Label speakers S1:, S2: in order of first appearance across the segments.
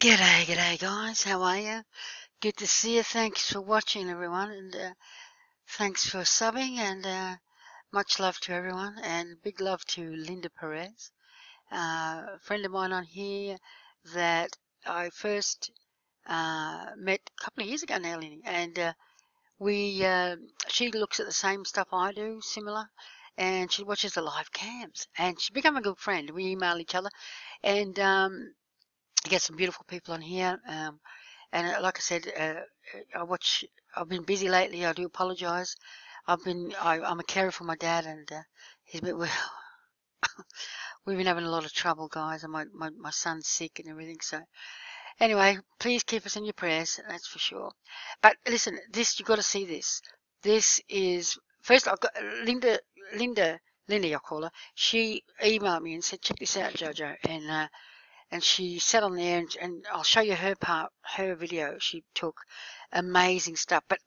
S1: G'day guys, how are you? Good to see you. Thanks for watching everyone, and thanks for subbing, and much love to everyone, and big love to Linda Perez, a friend of mine on here that I first met a couple of years ago now, Lindy, and she looks at the same stuff I do, similar, and she watches the live cams, and she's become a good friend. We email each other, and you get some beautiful people on here. And like I said, I've been busy lately. I do apologise. I'm a carer for my dad, and he's been well. We've been having a lot of trouble, guys, and my son's sick and everything. So anyway, please keep us in your prayers. That's for sure. But listen, you got to see this. This is first. I've got Linda, I call her. She emailed me and said, "Check this out, Jojo," and she sat on there, and I'll show you her video she took. Amazing stuff. But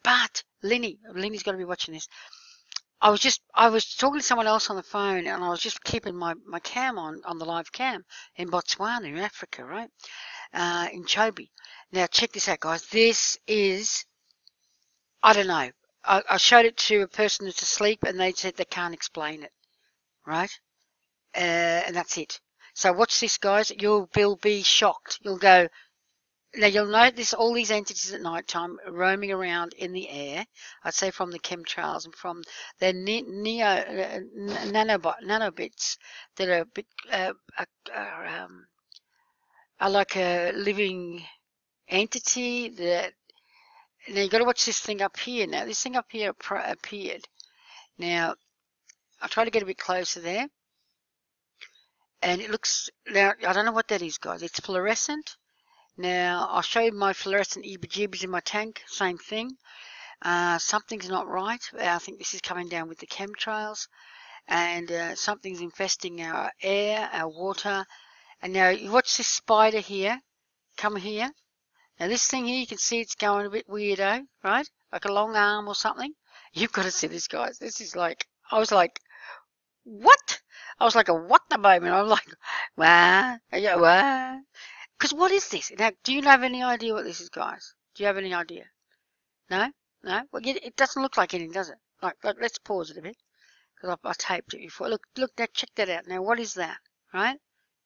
S1: Lenny's got to be watching this. I was talking to someone else on the phone, and I was just keeping my cam on the live cam in Botswana, in Africa, right? In Chobe. Now check this out, guys. This is, I don't know. I showed it to a person that's asleep, and they said they can't explain it, right? And that's it. So watch this, guys. You will be shocked. You'll go. Now you'll notice all these entities at night time roaming around in the air. I'd say from the chemtrails and from the nanobits that are a bit, are like a living entity. That now you got to watch this thing up here. Now this thing up here appeared. Now I'll try to get a bit closer there. And it looks, now I don't know what that is, guys. It's fluorescent. Now I'll show you my fluorescent EBGBs in my tank. Same thing. Something's not right. I think this is coming down with the chemtrails, and something's infesting our air, our water. And now you watch this spider here. Come here. Now this thing here, you can see it's going a bit weirdo, right? Like a long arm or something. You've got to see this, guys. This is like, I was like, what? I was like a what the moment. I'm like, wow, wow. Because what is this? Now, do you have any idea what this is, guys? Do you have any idea? No? No? Well, it doesn't look like anything, does it? Like let's pause it a bit. Because I taped it before. Look, now, check that out. Now, what is that? Right?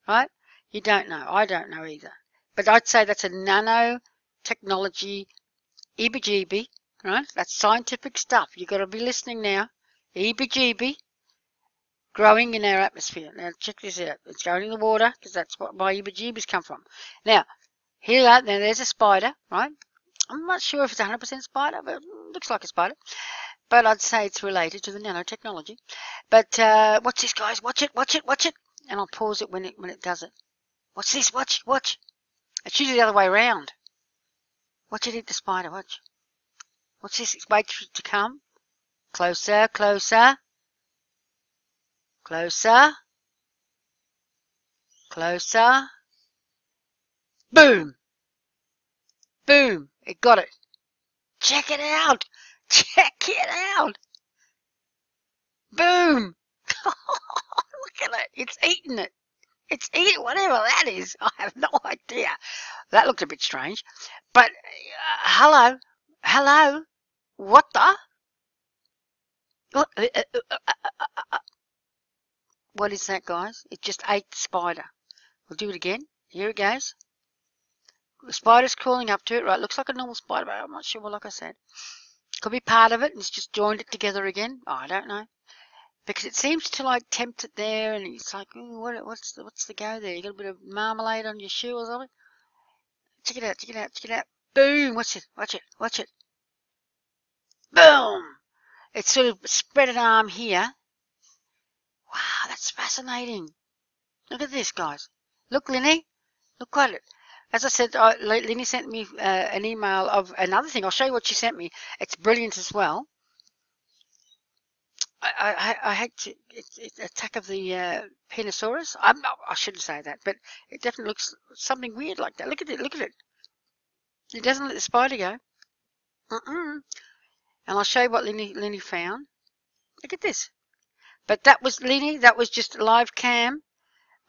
S1: Right? You don't know. I don't know either. But I'd say that's a nanotechnology EBGB, right? That's scientific stuff. You've got to be listening now. EBGB. Growing in our atmosphere. Now check this out. It's going in the water because that's what my EBGBs come from. Now, here you are. Now there's a spider, right? I'm not sure if it's 100% spider, but it looks like a spider. But I'd say it's related to the nanotechnology. But watch this, guys. Watch it, watch it, watch it. And I'll pause it when it does it. Watch this, watch, watch. It's usually the other way around. Watch it hit the spider, watch. Watch this. Wait for it to come. Closer, closer. Closer. Closer. Boom. Boom. It got it. Check it out. Check it out. Boom. Look at it. It's eating it. It's eating whatever that is. I have no idea. That looked a bit strange. But, hello. Hello. What the? What is that, guys? It just ate the spider. We'll do it again. Here it goes. The spider's crawling up to it, right? Looks like a normal spider, but I'm not sure. Well, like I said, could be part of it, and it's just joined it together again. Oh, I don't know, because it seems to like tempt it there, and it's like, ooh, what's the go there? You got a bit of marmalade on your shoe or something? Check it out, check it out, check it out. Boom! Watch it, watch it, watch it. Boom! It's sort of spread an arm here. Wow, that's fascinating. Look at this, guys. Look, Linny. Look at it. As I said, Lenny sent me an email of another thing. I'll show you what she sent me. It's brilliant as well. I had to, it's attack of the Penosaurus. I shouldn't say that, but it definitely looks something weird like that. Look at it. Look at it. It doesn't let the spider go. And I'll show you what Lenny found. Look at this. But that was Lenny. That was just live cam.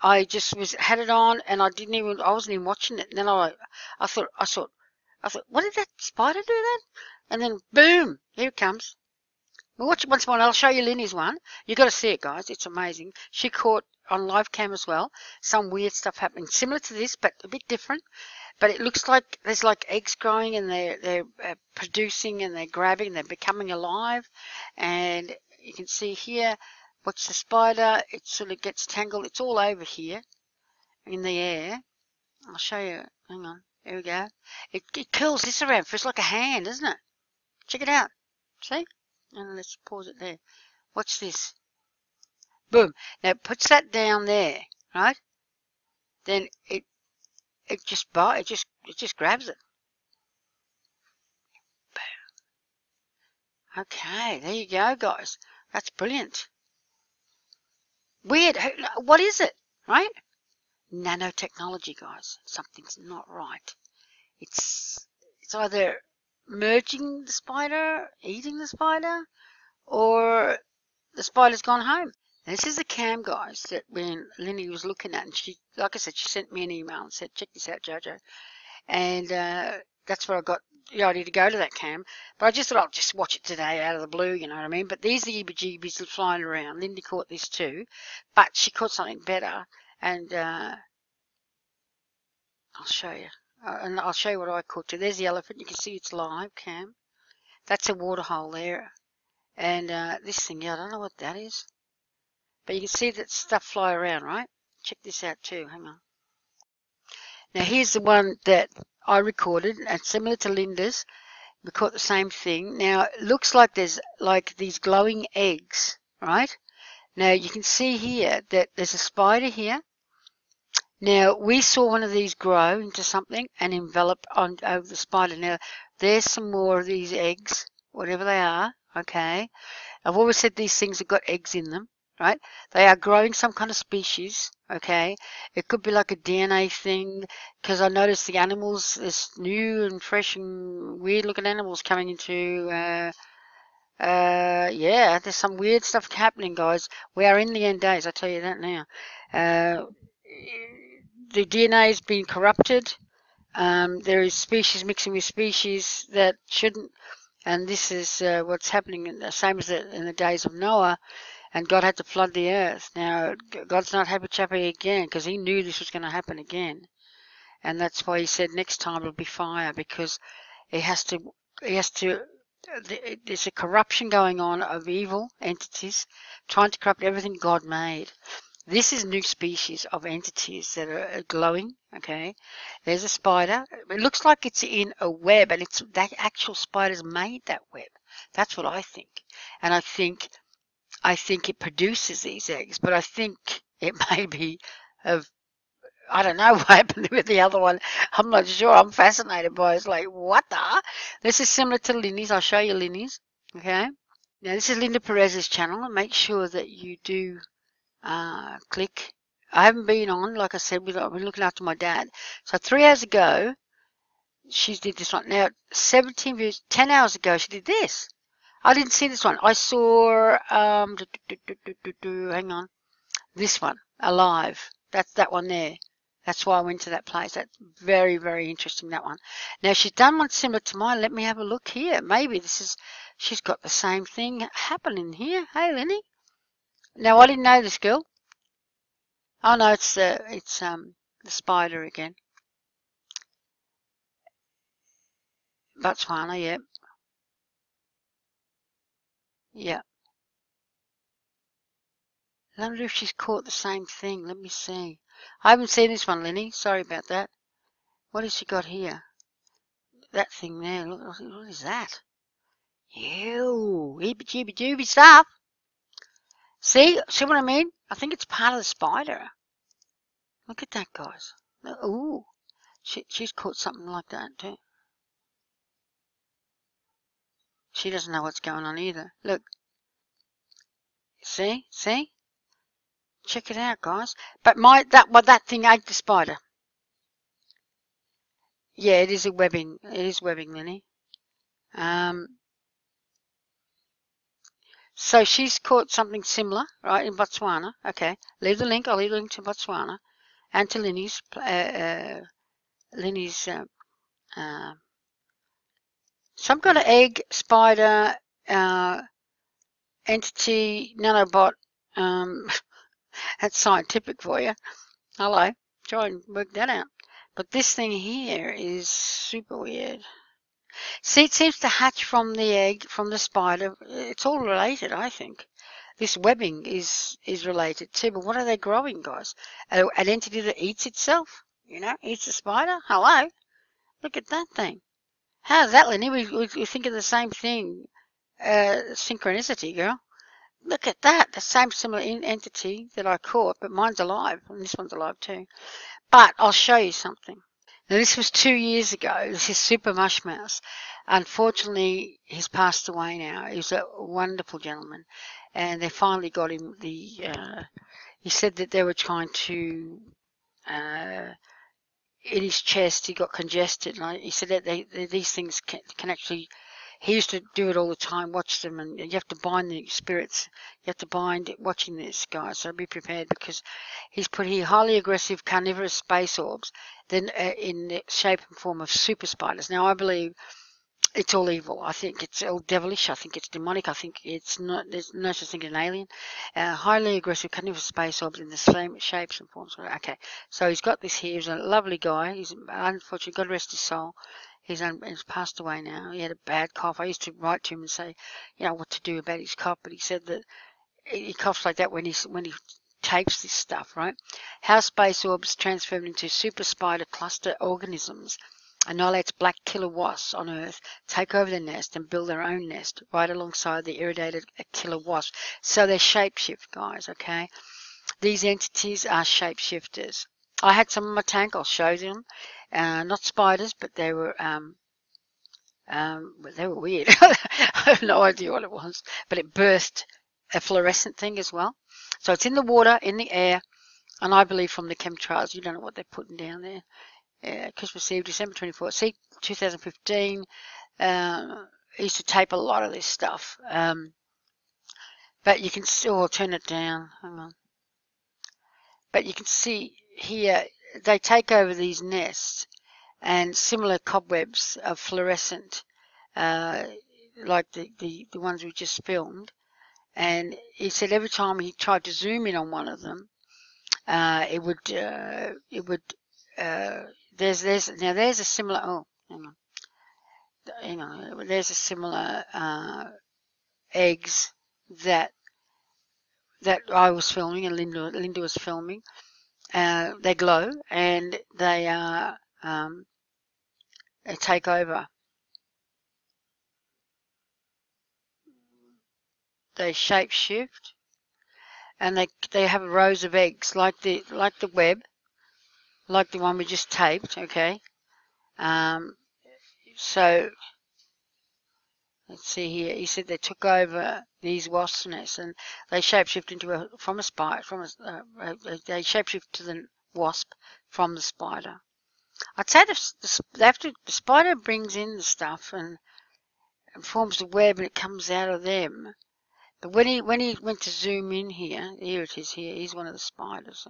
S1: I just had it on, and I wasn't even watching it. And then I thought, what did that spider do then? And then boom, here it comes. We'll watch it once more, and I'll show you Linny's one. You got to see it, guys. It's amazing. She caught on live cam as well some weird stuff happening, similar to this, but a bit different. But it looks like there's like eggs growing, and they're producing, and they're grabbing, and they're becoming alive. And you can see here, watch the spider. It sort of gets tangled. It's all over here in the air. I'll show you. Hang on. Here we go. It curls this around. Feels like a hand, doesn't it? Check it out. See? And let's pause it there. Watch this. Boom. Now it puts that down there, right? Then it just grabs it. Okay, there you go, guys. That's brilliant. Weird. What is it, right? Nanotechnology, guys. Something's not right. It's either merging the spider, eating the spider, or the spider's gone home. This is the cam, guys, that when Linny was looking at, and she, like I said, she sent me an email and said, check this out, Jojo. And that's where I got the idea to go to that cam. But I just thought I'll just watch it today out of the blue, you know what I mean? But these are the heebie-jeebies flying around. Lindy caught this too, but she caught something better. And I'll show you. And I'll show you what I caught too. There's the elephant. You can see it's live cam. That's a water hole there. And this thing, yeah, I don't know what that is. But you can see that stuff fly around, right? Check this out too. Hang on. Now here's the one that I recorded, and similar to Linda's. We caught the same thing. Now it looks like there's like these glowing eggs, right? Now you can see here that there's a spider here. Now we saw one of these grow into something and envelop over the spider. Now there's some more of these eggs, whatever they are. Okay, I've always said these things have got eggs in them. Right? They are growing some kind of species, okay? It could be like a DNA thing, because I noticed the animals, there's new and fresh and weird-looking animals coming into, yeah, there's some weird stuff happening, guys. We are in the end days, I tell you that now. The DNA has been corrupted. There is species mixing with species that shouldn't, and this is what's happening, the same as in the days of Noah. And God had to flood the earth. Now, God's not happy-chappy again, because he knew this was going to happen again. And that's why he said next time it'll be fire, because there's a corruption going on of evil entities trying to corrupt everything God made. This is new species of entities that are glowing, okay? There's a spider. It looks like it's in a web, and it's that actual spider's made that web. That's what I think. And I think it produces these eggs, but I think it may be I don't know what happened with the other one. I'm not sure. I'm fascinated by it. It's like, what the? This is similar to Linny's. I'll show you Linny's. Okay. Now, this is Linda Perez's channel. Make sure that you do click. I haven't been on, like I said, I've been looking after my dad. So 3 hours ago, she did this one. Now, 17 views. 10 hours ago, she did this. I didn't see this one. I saw, hang on, this one, Alive. That's that one there. That's why I went to that place. That's very, very interesting, that one. Now, she's done one similar to mine. Let me have a look here. Maybe she's got the same thing happening here. Hey, Lenny. Now, I didn't know this girl. Oh, no, it's the spider again. Botswana, yeah. Yeah. I wonder if she's caught the same thing. Let me see. I haven't seen this one, Lenny. Sorry about that. What has she got here? That thing there. Look, what is that? Ew. Heebie-jeebie-doobie stuff. See what I mean? I think it's part of the spider. Look at that, guys. Ooh. She's caught something like that, too. She doesn't know what's going on either. Look. See? Check it out, guys. But that thing ate the spider. Yeah, it is a webbing. It is webbing, Lenny. So she's caught something similar, right, in Botswana. Okay, leave the link. I'll leave the link to Botswana and to Linny's some kind of egg spider entity nanobot. That's scientific for you. Hello, try and work that out. But this thing here is super weird. See, it seems to hatch from the egg, from the spider. It's all related, I think. This webbing is related too. But what are they growing, guys? An entity that eats itself? You know, eats the spider? Hello, look at that thing. How's that, Lenny? We think of the same thing. Synchronicity, girl. Look at that. The same similar entity that I caught, but mine's alive, and this one's alive too. But I'll show you something. Now, this was 2 years ago. This is Super Mush Mouse. Unfortunately, he's passed away now. He was a wonderful gentleman, and they finally got him he said that they were trying to, in his chest, he got congested. And he said that these things can actually, he used to do it all the time, watch them, and you have to bind the spirits. You have to bind watching this, guys, so be prepared, because he's put here highly aggressive carnivorous space orbs, then in the shape and form of super spiders. Now, I believe it's all evil. I think it's all devilish. I think it's demonic. I think it's not. There's no such thing as an alien. Highly aggressive carnivorous space orbs in the same shapes and forms. Okay, so he's got this here. He's a lovely guy. He's unfortunately, God rest his soul. He's passed away now. He had a bad cough. I used to write to him and say, you know, what to do about his cough, but he said that he coughs like that when he tapes this stuff, right? How space orbs transformed into super spider cluster organisms annihilates black killer wasps on Earth, take over the nest and build their own nest right alongside the irradiated killer wasps. So they shapeshift, guys, okay? These entities are shapeshifters. I had some in my tank. I'll show them. Not spiders, but they were weird. I have no idea what it was, but it birthed a fluorescent thing as well. So it's in the water, in the air, and I believe from the chemtrails. You don't know what they're putting down there. Christmas Eve, December 24th. See, 2015. I used to tape a lot of this stuff. But you can still turn it down. Hang on. But you can see here, they take over these nests and similar cobwebs of fluorescent, like the ones we just filmed. And he said every time he tried to zoom in on one of them, there's a similar, oh, hang on, there's a similar eggs that I was filming and Linda was filming. They glow and they take over. They shape shift, and they have rows of eggs like the web, like the one we just taped. Okay, so let's see here. He said they took over these wasp nests and they shapeshift into from a spider. They shapeshift to the wasp from the spider. I'd say the spider brings in the stuff and forms the web and it comes out of them. But when he went to zoom in here it is here. He's one of the spiders.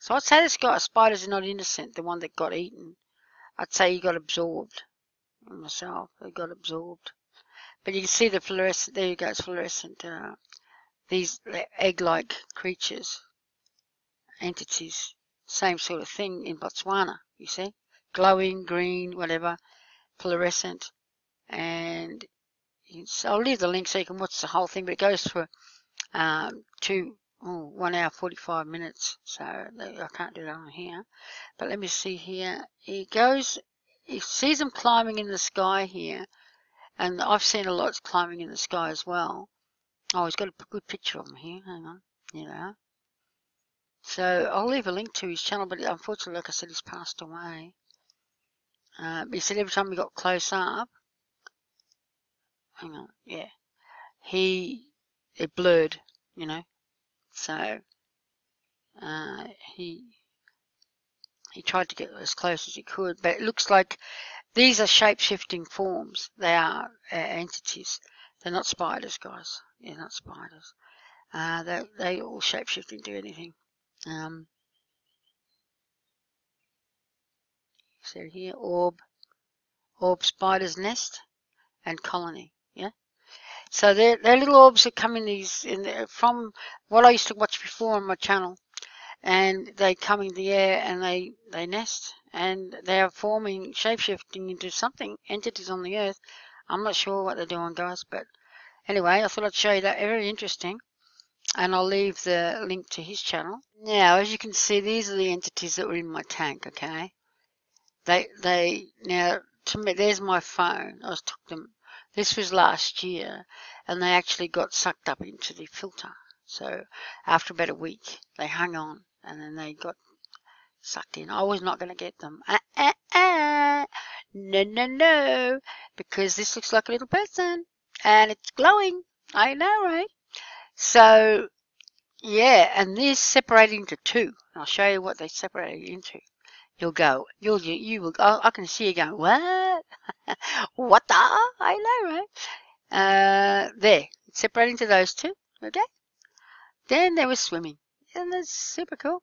S1: So I'd say this spiders are not innocent. The one that got eaten, I'd say he got absorbed. Myself, they got absorbed. But you can see the fluorescent. There you go. It's fluorescent. These egg-like creatures, entities, same sort of thing in Botswana. You see, glowing green, whatever, fluorescent, and I'll leave the link so you can watch the whole thing. But it goes for 1 hour 45 minutes. So I can't do that on here. But let me see here. He sees them climbing in the sky here. And I've seen a lot climbing in the sky as well. Oh, he's got a good picture of them here. Hang on. You know. So I'll leave a link to his channel, but unfortunately, like I said, he's passed away. He said every time we got close up, hang on, yeah, it blurred, you know. So he tried to get as close as he could, but it looks like these are shape-shifting forms. They are entities. They're not spiders, guys. They're not spiders. They all shapeshift into anything. So here, orb, spider's nest, and colony. Yeah. So they're little orbs that come in these from what I used to watch before on my channel, and they come in the air and they nest, and they are forming, shapeshifting into something, entities on the earth. I'm not sure what they're doing, guys, but anyway, I thought I'd show you that. Very interesting. And I'll leave the link to his channel. Now, as you can see, these are the entities that were in my tank, okay? Now, to me, there's my phone. I took them, this was last year, and they actually got sucked up into the filter. So, after about a week, they hung on, and then they got sucked in. I was not going to get them. No, no, no, because this looks like a little person, and it's glowing. I know, right? So, yeah, and this separated into two. I'll show you what they separated into. You'll go, you will, I can see you going, what? What the? I know, right? There, it's separated into those two, okay? Then they were swimming, and that's super cool.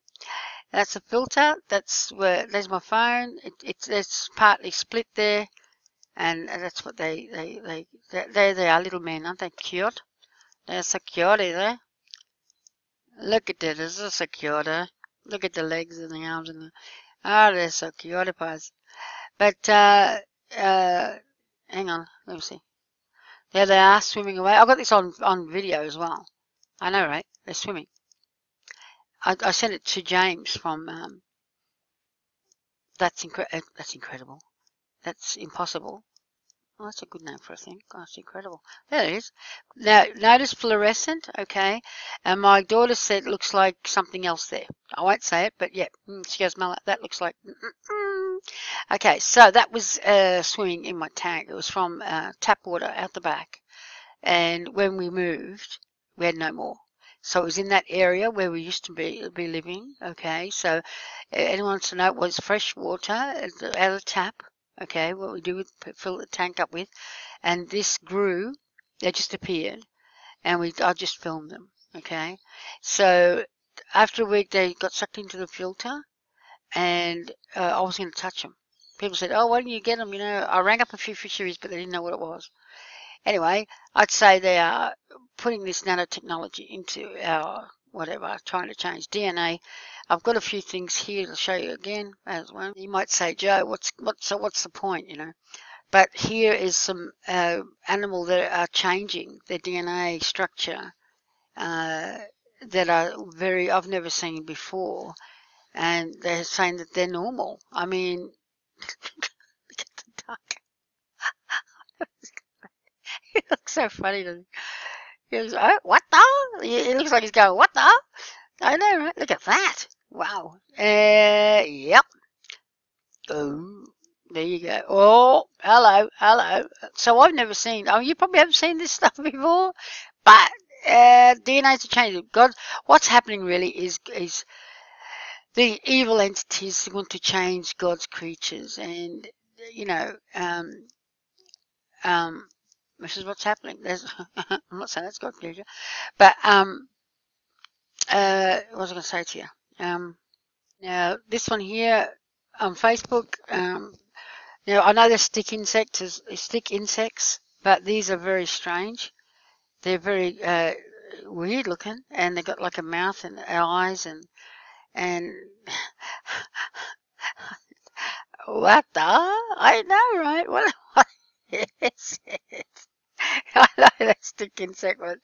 S1: That's a filter, there's my phone, it's partly split there, and that's what there they are, little men, aren't they cute? They're so cute, there. Look at that, this is so cute, eh? Look at the legs and the arms and the, they're so cute, pies. But, hang on, let me see. There they are, swimming away. I've got this on video as well. I know, right? They're swimming. I sent it to James from, that's incredible. That's impossible. Oh, that's a good name for a thing. Oh, that's incredible. There it is. Now, notice fluorescent, okay? And my daughter said it looks like something else there. I won't say it, but yeah. She goes, Mel, that looks like... Okay, so that was swimming in my tank. It was from tap water out the back. And when we moved, we had no more. So it was in that area where we used to be living, okay? So anyone wants to know, it was fresh water out of the tap. Okay, what we do is fill the tank up with, and this grew. They just appeared, and I just filmed them. Okay, so after a week they got sucked into the filter, and I was going to touch them. People said, "Oh, why didn't you get them?" You know, I rang up a few fisheries, but they didn't know what it was. Anyway, I'd say they are putting this nanotechnology into our whatever, trying to change DNA. I've got a few things here to show you again as well. You might say, Joe, what's the point, you know? But here is some animal that are changing their DNA structure that are I've never seen before, and they're saying that they're normal. I mean, look at the duck. It looks so funny to me. He goes, oh, what the? It looks like he's going, what the? I know, right? Look at that. Wow. Yep. Oh, there you go. Oh, hello, hello. So I've never seen, you probably haven't seen this stuff before, but DNA's are changing. God, what's happening really is the evil entities want to change God's creatures, and, you know, this is what's happening. I'm not saying that's God's creature, but, what was I going to say to you? Now, this one here on Facebook, now I know they're stick insects, but these are very strange. They're very weird looking, and they've got like a mouth and eyes, and what the? I know, right? What is it? I know that stick insect, but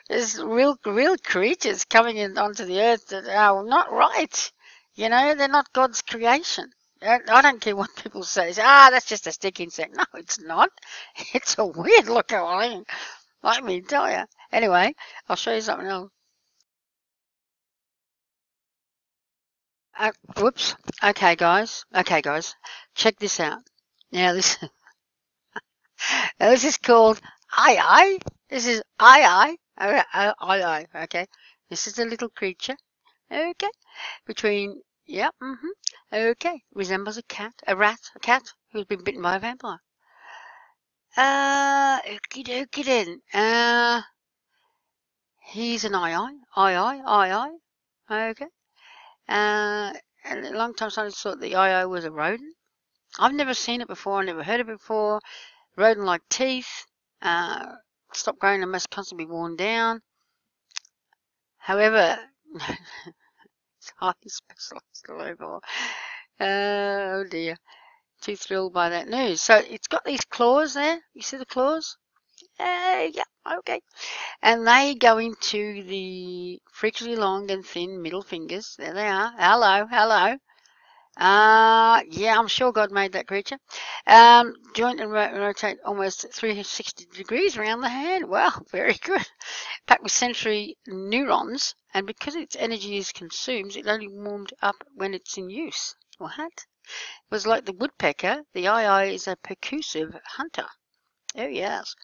S1: there's real creatures coming in onto the earth that are not right. You know, they're not God's creation. I don't care what people say. That's just a stick insect. No, it's not. It's a weird looking thing. Let me tell you. Anyway, I'll show you something else. Whoops. Okay, guys. Check this out. Now this is called I. This is I. Okay. This is a little creature. Okay. Yep. Okay. Resembles a cat who's been bitten by a vampire. Okie dokie then. He's an I. Okay. And a long time I thought the I was a rodent. I've never seen it before. I never heard of it before. Rodent-like teeth. Stop growing and must constantly be worn down. However, it's highly specialized overall. Oh dear. Too thrilled by that news. So it's got these claws there. You see the claws? Yeah, okay. And they go into the freakishly long and thin middle fingers. There they are. Hello, hello. Yeah, I'm sure God made that creature. Joint and rotate almost 360 degrees around the hand. Wow, very good. Packed with sensory neurons, and because its energy is consumed, it only warmed up when it's in use. What? It was like the woodpecker. The ii is a percussive hunter. Oh yes.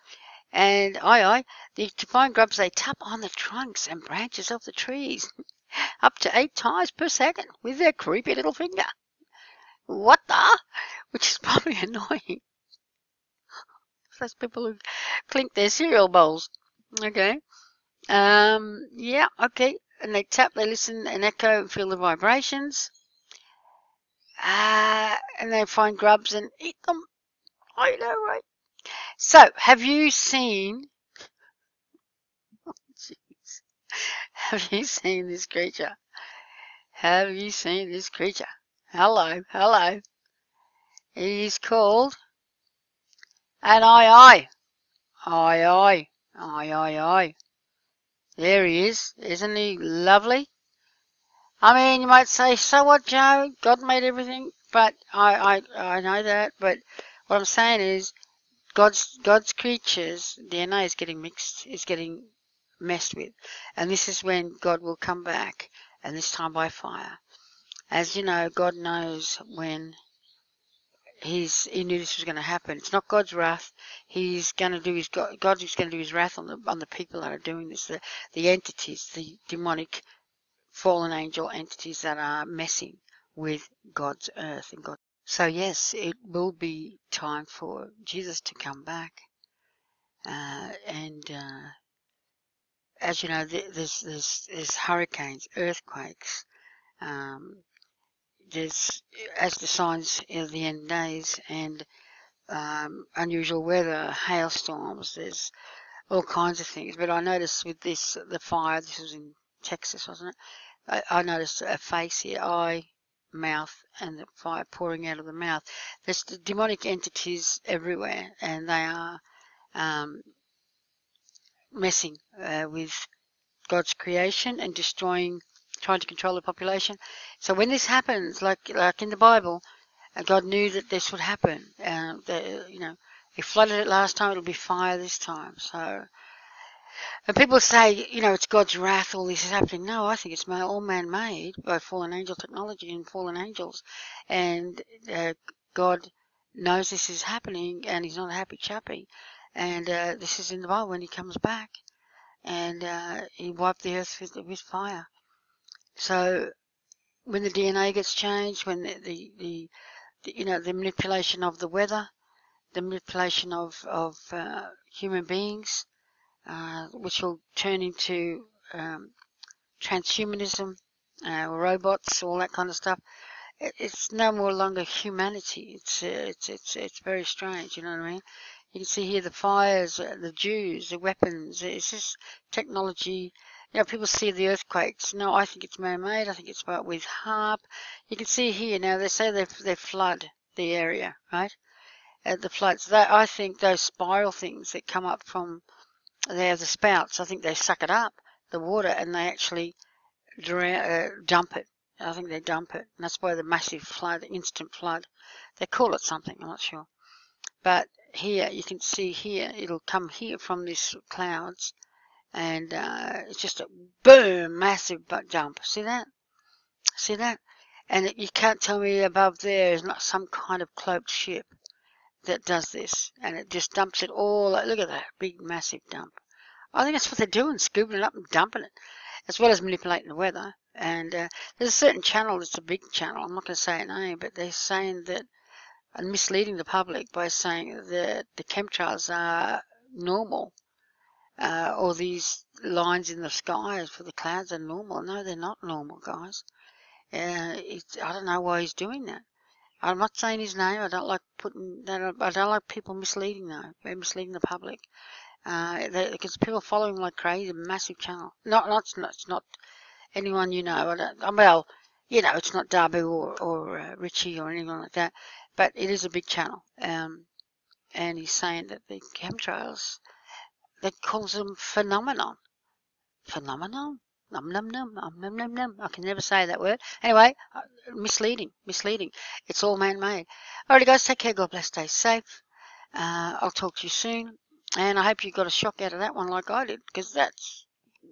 S1: And to find grubs, they tap on the trunks and branches of the trees up to 8 times per second with their creepy little finger. What the? Which is probably annoying. Those people who clink their cereal bowls. Okay. Yeah, okay. And they tap, they listen and echo and feel the vibrations. And they find grubs and eat them. I know, right? So, have you seen... Oh, jeez. Have you seen this creature? Have you seen this creature? Hello, hello. He's called an I. I. There he is. Isn't he lovely? I mean, you might say, so what, Joe? God made everything. But I know that. But what I'm saying is, God's creatures, DNA is getting mixed, is getting messed with. And this is when God will come back, and this time by fire. As you know, God knows when he knew this was going to happen. It's not God's wrath. He's going to do his God is going to do his wrath on the people that are doing this, the entities, the demonic fallen angel entities that are messing with God's earth and God. So yes, it will be time for Jesus to come back, and as you know, there's hurricanes, earthquakes. There's as the signs of the end days, and unusual weather, hailstorms. There's all kinds of things. But I noticed with the fire. This was in Texas, wasn't it? I noticed a face here, eye, mouth, and the fire pouring out of the mouth. There's the demonic entities everywhere, and they are messing with God's creation and trying to control the population. So when this happens, like in the Bible, God knew that this would happen. He flooded it last time; it'll be fire this time. So, and people say, it's God's wrath. All this is happening. No, I think it's all man-made by fallen angel technology and fallen angels, and God knows this is happening, and He's not a happy chappy. And this is in the Bible when He comes back, and He wiped the earth with fire. So when the DNA gets changed, when the manipulation of the weather, the manipulation of human beings, which will turn into transhumanism, robots, all that kind of stuff. It's no more longer humanity. It's very strange. You know what I mean? You can see here the fires, the Jews, the weapons. It's just technology. People see the earthquakes. No, I think it's man-made. I think it's with HARP. You can see here now. They say they flood the area, right? The floods. I think those spiral things that come up from the spouts. I think they suck it up, the water, and they actually dump it. I think they dump it. And that's why the massive flood, instant flood. They call it something. I'm not sure. But here, you can see here, it'll come here from these clouds, and it's just a boom, massive dump. See that? See that? And you can't tell me above there is not some kind of cloaked ship that does this, and it just dumps it all. Look at that big, massive dump. I think that's what they're doing, scooping it up and dumping it, as well as manipulating the weather. And there's a certain channel that's a big channel. I'm not going to say a name, but they're saying that and misleading the public by saying that the chemtrails are normal, or these lines in the sky for the clouds are normal. No, they're not normal, guys. I don't know why he's doing that. I'm not saying his name. I don't like I don't like people misleading though. They're misleading the public. Because people follow him like crazy. Massive channel. It's not anyone you know. Well, you know, it's not Darby or Richie or anyone like that. But it is a big channel. And he's saying that the chemtrails, that calls them phenomenon. Phenomenon? Num num num num num num num. I can never say that word. Anyway, misleading. It's all man-made. Alrighty, guys, take care. God bless. Stay safe. I'll talk to you soon. And I hope you got a shock out of that one like I did, because that's,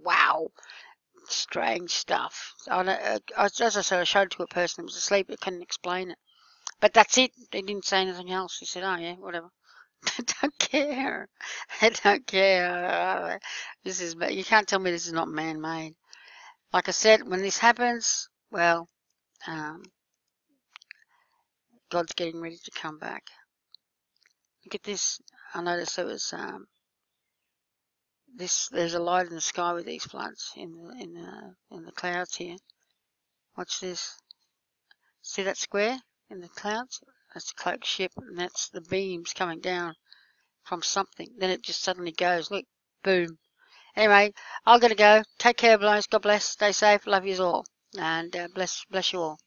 S1: wow, strange stuff. As I said, I showed it to a person who was asleep. I couldn't explain it. But that's it. They didn't say anything else. He said, oh, yeah, whatever. I don't care. I don't care. You can't tell me this is not man-made. Like I said, when this happens, well, God's getting ready to come back. Look at this. I noticed there was there's a light in the sky with these floods in the clouds here. Watch this. See that square in the clouds? That's the cloaked ship, and that's the beams coming down from something. Then it just suddenly goes. Look, boom. Anyway, I've got to go. Take care, guys. God bless. Stay safe. Love you all, and bless you all.